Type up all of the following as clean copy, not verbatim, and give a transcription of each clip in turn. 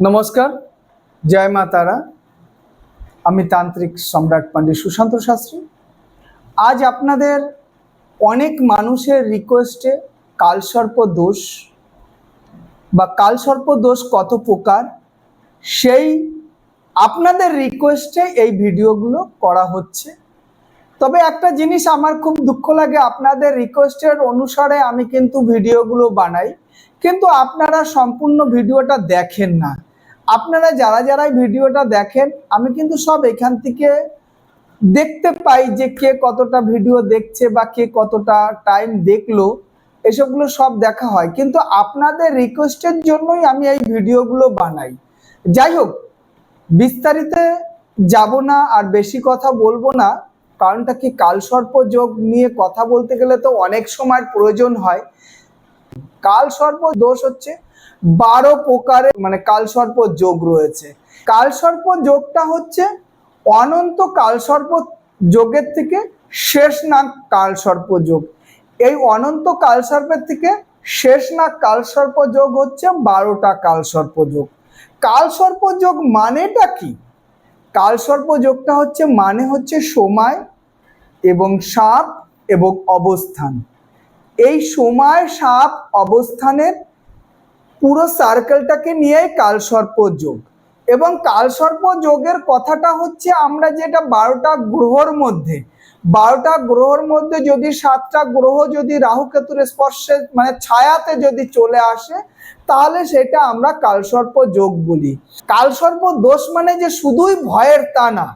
নমস্কার, জয় মা তারা। আমি তান্ত্রিক সম্রাট পণ্ডিত সুশান্ত শাস্ত্রী। আজ আপনাদের অনেক মানুষের রিকোয়েস্টে কালসর্প দোষ বা কালসর্প দোষ কত প্রকার, সেই আপনাদের রিকোয়েস্টে এই ভিডিওগুলো করা হচ্ছে। তবে একটা জিনিস আমার খুব দুঃখ লাগে, আপনাদের রিকোয়েস্টের অনুসারে আমি কিন্তু ভিডিওগুলো বানাই, কিন্তু আপনারা সম্পূর্ণ ভিডিওটা দেখেন না। আপনারা যারাই ভিডিওটা দেখেন, আমি কিন্তু সব এখান থেকে দেখতে পাই যে কে কতটা ভিডিও দেখছে বা কে কতটা টাইম দেখলো, এসবগুলো সব দেখা হয়। কিন্তু আপনাদের রিকোয়েস্টের জন্যই আমি এই ভিডিওগুলো বানাই। যাই হোক, বিস্তারিত যাব না আর বেশি কথা বলবো না। কারণটা কি, কালসর্প যোগ নিয়ে কথা বলতে গেলে তো অনেক সময়ের প্রয়োজন হয়। কালসর্প দোষ হচ্ছে 12 প্রকারের, মানে কালসর্প যোগ রয়েছে। কালসর্প যোগটা হচ্ছে অনন্ত কালসর্প যোগের থেকে শেষ নাগ কালসর্প যোগ। এই অনন্ত কালসর্পের থেকে শেষ নাগ কালসর্প যোগ হচ্ছে 12টা কালসর্প যোগ। কালসর্প যোগ মানেটা কি? কালসর্প যোগটা হচ্ছে সময় এবং সাপ এবং অবস্থান। এই সময়, সাপ, অবস্থানের পুরো সার্কেলটাকে নিয়েই কালসর্প যোগ। এবং কালসর্প যোগের কথাটা হচ্ছে, আমরা যেটা 12টা গ্রহর মধ্যে যদি 7টা গ্রহ যদি রাহু কেতুর স্পর্শে মানে ছায়াতে যদি চলে আসে, তাহলে সেটা আমরা কালসর্প যোগ বলি। কালসর্প দোষ মানে যে শুধুই ভয়ের তা না,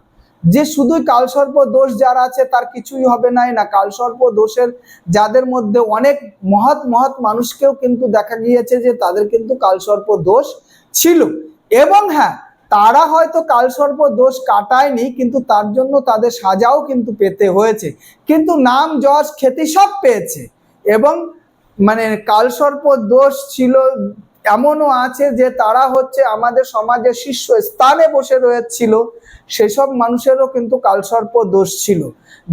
যে শুধুই কালসর্প দোষ যার আছে তার কিছুই হবে না। কালসর্প দোষের যাদের মধ্যে অনেক মহৎ মানুষকেও কিন্তু দেখা গিয়েছে যে তাদের কিন্তু কালসর্প দোষ ছিল। এবং হ্যাঁ, তারা হয়তো কালসর্প দোষ কাটায়নি, কিন্তু তার জন্য তাদের সাজাও কিন্তু পেতে হয়েছে, কিন্তু নাম যশ খ্যাতি সব পেয়েছে। এবং মানে কালসর্প দোষ ছিল, এমনও আছে যে তারা হচ্ছে আমাদের সমাজের শীর্ষ স্থানে বসে রয়েছিল, সেসব মানুষেরও কিন্তু কালসর্প দোষ ছিল।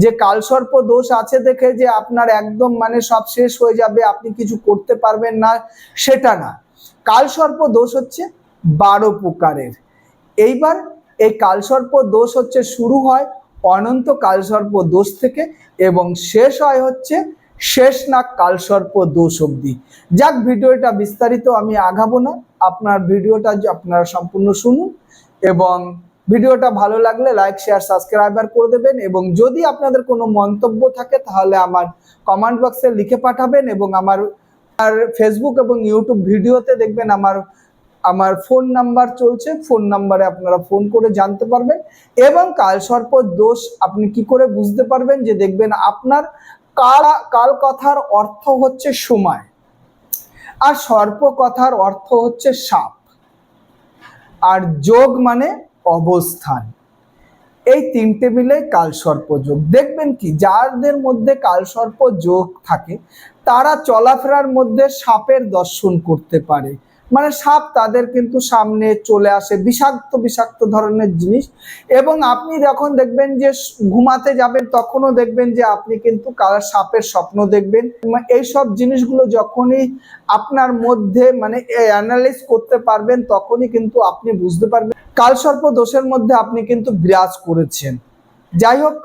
যে কালসর্প দোষ আছে দেখে যে আপনার একদম মানে সব শেষ হয়ে যাবে, আপনি কিছু করতে পারবেন না, সেটা না। কালসর্প দোষ হচ্ছে 12 প্রকারের। এইবার এই কালসর্প দোষ হচ্ছে শুরু হয় অনন্ত কালসর্প দোষ থেকে এবং শেষ হয় হচ্ছে শেষ নাগ কালসর্প দোষ অবধি। যাক, ভিডিওটা বিস্তারিত আমি আগাবো না, আপনার ভিডিওটা আপনারা সম্পূর্ণ শুনুন। এবং ভিডিওটা ভালো লাগলে লাইক, শেয়ার, সাবস্ক্রাইবার করে দেবেন। এবং যদি আপনাদের কোনো মন্তব্য থাকে তাহলে আমার কমেন্ট বক্সে লিখে পাঠাবেন। এবং আমার ফেসবুক এবং ইউটিউব ভিডিওতে দেখবেন আমার ফোন নাম্বার চলছে, ফোন নাম্বারে আপনারা ফোন করে জানতে পারবেন। এবং কালসর্প দোষ আপনি কি করে বুঝতে পারবেন, যে দেখবেন আপনার কাল কথার অর্থ হচ্ছে সময়, আর সর্প কথার অর্থ হচ্ছে সাপ, আর যোগ মানে অবস্থান। এই তিনটে মিলে কালসর্প যোগ। দেখবেন কি, যাদের মধ্যে কালসর্প যোগ থাকে তারা চলাফেরার মধ্যে সাপের দর্শন করতে পারে, মানে সাপ তাদের কিন্তু সামনে চলে আসে, বিষাক্ত ধরনের জিনিস। এবং আপনি যখন দেখবেন যে ঘুমাতে যাবেন, তখনও দেখবেন যে আপনি কিন্তু সাপের স্বপ্ন দেখবেন। এইসব জিনিসগুলো যখনই আপনার মধ্যে মানে অ্যানালাইজ করতে পারবেন, তখনই কিন্তু আপনি বুঝতে পারবেন কালসর্প দোষের মধ্যে আপনি কিন্তু বিরাজ করেছেন। যাই হোক,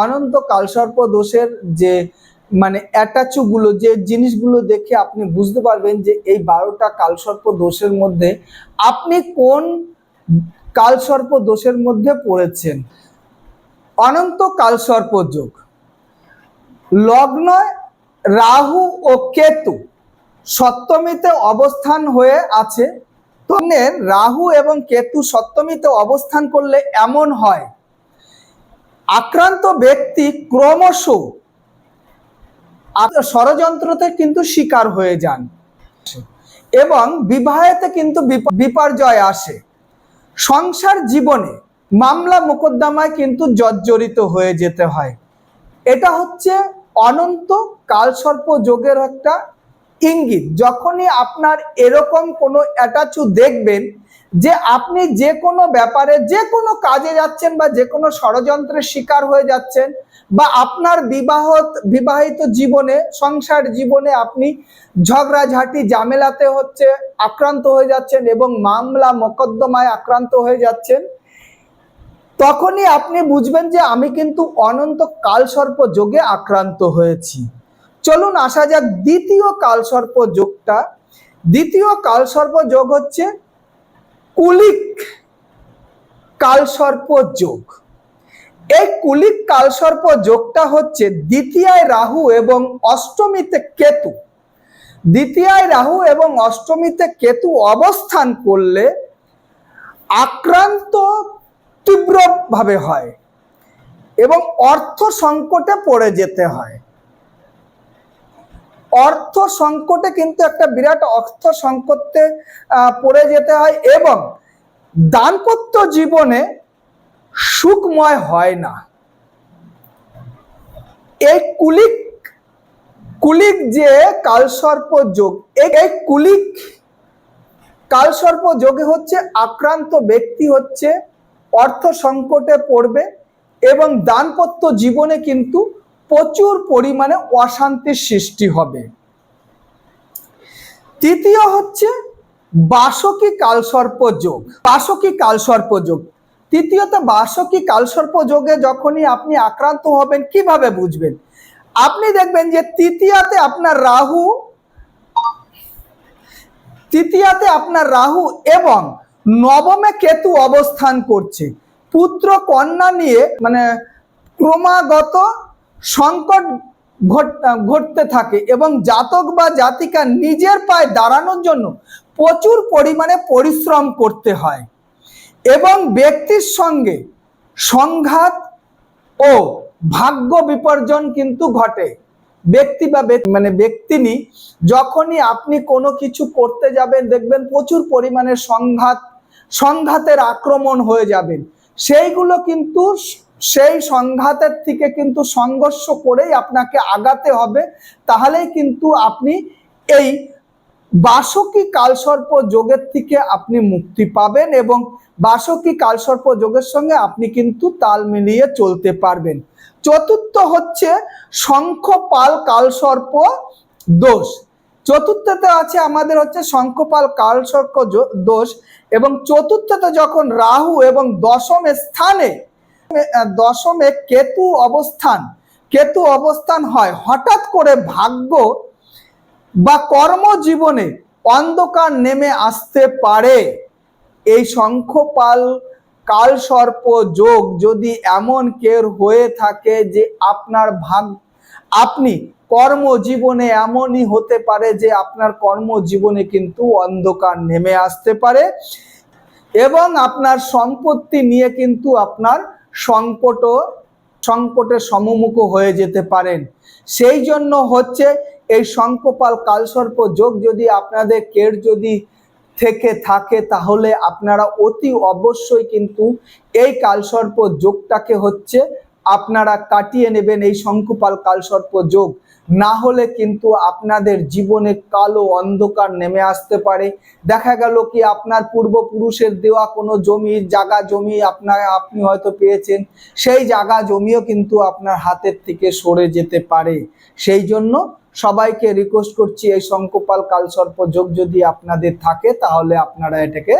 অনন্ত কালসর্প দোষের যে মানে অ্যাটাচগুলো, যে জিনিসগুলো দেখে আপনি বুঝতে পারবেন যে এই 12টা কালসর্প দোষের মধ্যে আপনি কোন কালসর্প দোষের মধ্যে পড়েছেন। অনন্ত কালসর্প যোগ, লগ্ন রাহু ও কেতু সপ্তমীতে অবস্থান হয়ে আছে। তন্নের রাহু এবং কেতু সপ্তমীতে অবস্থান করলে এমন হয়, আক্রান্ত ব্যক্তি ক্রমশ ষড়যন্ত্রতে কিন্তু শিকার হয়ে যান এবং বিবাহেতে কিন্তু বিপর্যয় আসে। সংসার জীবনে মামলা মোকদ্দমায় কিন্তু জর্জরিত হয়ে যেতে হয়। এটা হচ্ছে অনন্ত কালসর্প যোগের একটা ইঙ্গিত। যখনই আপনার এরকম কোনো অ্যাটাচু দেখবেন যে আপনি যে কোনো ব্যাপারে যে কোনো কাজে যাচ্ছেন বা যে কোনো ষড়যন্ত্রের শিকার হয়ে যাচ্ছেন, বা আপনার বিবাহিত জীবনে, সংসার জীবনে আপনি ঝগড়াঝাটি ঝামেলাতে আক্রান্ত হয়ে যাচ্ছেন এবং মামলা মোকদ্দমায় আক্রান্ত হয়ে যাচ্ছেন, তখনই আপনি বুঝবেন যে আমি কিন্তু অনন্ত কালসর্প যোগে আক্রান্ত হয়েছি। চলুন আসা যাক দ্বিতীয় কালসর্প যোগটা। দ্বিতীয় কালসর্প যোগ হচ্ছে কুলিক কালসর্প যোগ। এই কুলিক কালসর্প যোগটা হচ্ছে দ্বিতীয়ায় রাহু এবং অষ্টমীতে কেতু। দ্বিতীয়ায় রাহু এবং অষ্টমীতে কেতু অবস্থান করলে আক্রান্ত তীব্রভাবে হয় এবং অর্থ সংকটে পড়ে যেতে হয়। অর্থ সংকটে কিন্তু একটা বিরাট অর্থ সংকটে পড়ে যেতে হয় এবং দাম্পত্য জীবনে সুখময় হয় না। এই কুলিক যে কালসর্প যোগ, এই কুলিক কালসর্প যোগে হচ্ছে আক্রান্ত ব্যক্তি অর্থ সংকটে পড়বে এবং দাম্পত্য জীবনে কিন্তু প্রচুর পরিমাণে অশান্তির সৃষ্টি হবে। তৃতীয় হচ্ছে বাসকী কালসর্প যোগ। বাসকী কালসর্প যোগ, তৃতীয়ত বাসকী কালসর্প যোগে যখনই আপনি আক্রান্ত হবেন, কিভাবে বুঝবেন? আপনি দেখবেন যে তৃতীয়াতে আপনার রাহু এবং নবমে কেতু অবস্থান করছে। পুত্র কন্যা নিয়ে ক্রমাগত সংকট ঘটতে থাকে এবং জাতক বা জাতিকা নিজের পায়ে দাঁড়ানোর জন্য প্রচুর পরিমাণে পরিশ্রম করতে হয় এবং ব্যক্তির সঙ্গে সংঘাত ও ভাগ্য বিপর্যয় কিন্তু ঘটে। ব্যক্তিনি যখনই আপনি কোনো কিছু করতে যাবেন, দেখবেন প্রচুর পরিমাণে সংঘাতের আক্রমণ হয়ে যাবেন। সেইগুলো কিন্তু সেই সংঘাতের থেকে কিন্তু সংঘর্ষ করেই আপনাকে আগাতে হবে, তাহলেই কিন্তু আপনি এই বাসকী কালসর্প যোগের থেকে আপনি মুক্তি পাবেন এবং বাসকী কালসর্প যোগের সঙ্গে আপনি কিন্তু তাল মিলিয়ে চলতে পারবেন। চতুর্থ হচ্ছে শঙ্খপাল কালসর্প দোষ। চতুর্থতে আছে আমাদের শঙ্খপাল কালসর্প দোষ এবং চতুর্থতে যখন রাহু এবং দশমে কেতু অবস্থান হয়, হঠাৎ করে ভাগ্য বা কর্মজীবনে অন্ধকার নেমে আসতে পারে। এই শঙ্খপাল কালসর্প যোগ যদি এমন কেউ হয়ে থাকে যে আপনি কর্মজীবনে এমনই হতে পারে যে আপনার কর্মজীবনে কিন্তু অন্ধকার নেমে আসতে পারে এবং আপনার সম্পত্তি নিয়ে কিন্তু আপনার সংকটের সম্মুখ হয়ে যেতে পারেন। সেই জন্য এই শঙ্খপাল কালসর্প যোগ যদি আপনাদের কেউ থেকে থাকে, তাহলে আপনারা অতি অবশ্যই কিন্তু এই কালসর্প যোগটাকে আপনারা কাটিয়ে নেবেন, এই শঙ্খপাল কালসর্প যোগ। না হলে কিন্তু আপনাদের জীবনে কালো অন্ধকার নেমে আসতে পারে। দেখা গেল কি আপনার পূর্বপুরুষের দেওয়া কোনো জায়গা জমি আপনি হয়তো পেয়েছেন, সেই জায়গা জমিও কিন্তু আপনার হাতের থেকে সরে যেতে পারে। সেই জন্য সবাইকে রিকোয়েস্ট করছি, এই শঙ্খপাল কালসর্প যোগ যদি আপনাদের থাকে তাহলে আপনারা এটাকে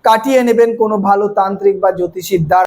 কাটিয়ে নেবেন কোনো ভালো তান্ত্রিক বা জ্যোতিষীর দ্বারা।